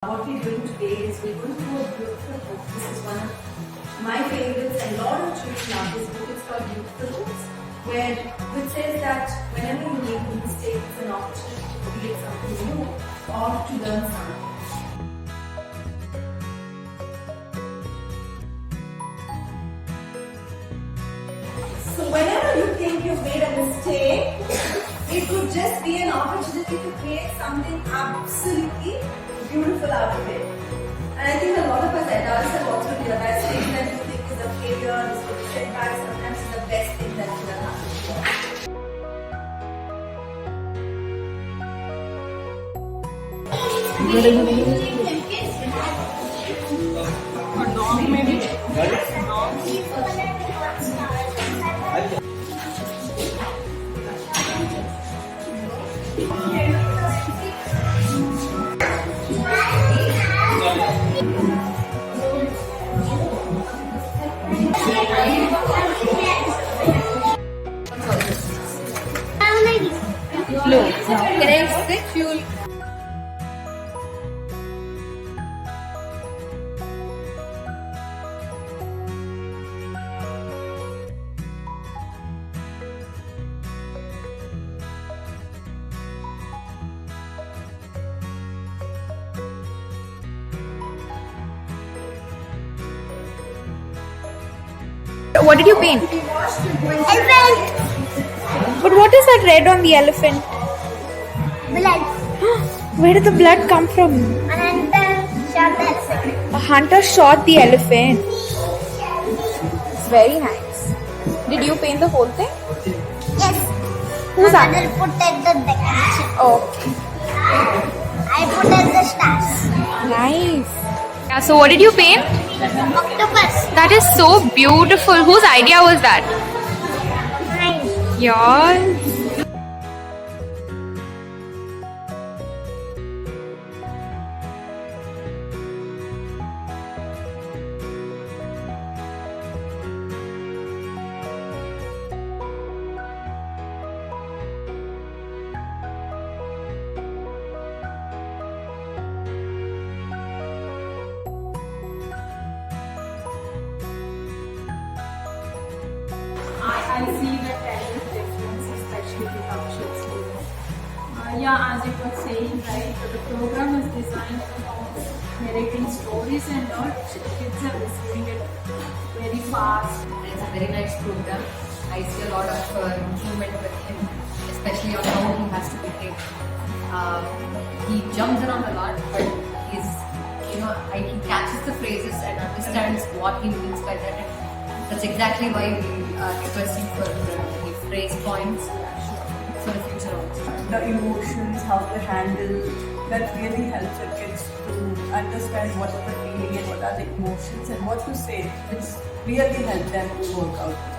What we're doing today is we're going to do a beautiful book. This is one of my favorites and a lot of children love this book. It's called Beautiful Books, which says that whenever you make a mistake, it's an opportunity to create something new or to learn something. So whenever you think you've made a mistake, it could just be an opportunity to create something absolutely beautiful out of it. And I think a lot of us adults have also realized things that you think is a failure, is a setback, sometimes is the best thing that you can happen. No. Can I sit? Fuel. What did you paint? Elephant. But what is that red on the elephant? Blood. Where did the blood come from? And shot the elephant. A hunter shot the elephant. It's very nice. Did you paint the whole thing? Yes. Who's My that? mother put at the decoration. Okay. I put as the stars. Nice. Yeah, so what did you paint? Octopus. That is so beautiful. Whose idea was that? Mine. Yours. I see the talent difference, especially with Akshat students. Yeah, as you were saying, right, the program is designed for narrating stories and all. Kids are receiving it very fast. It's a very nice program. I see a lot of improvement with him, especially on how he has to behave. He jumps around a lot, but he's, he catches the phrases and understands what he means by that. And that's exactly why we are requesting for the phrase points for the future also. The emotions, how to handle, that really helps the kids to understand what they're feeling and what are the emotions and what to say, which really helps them to work out.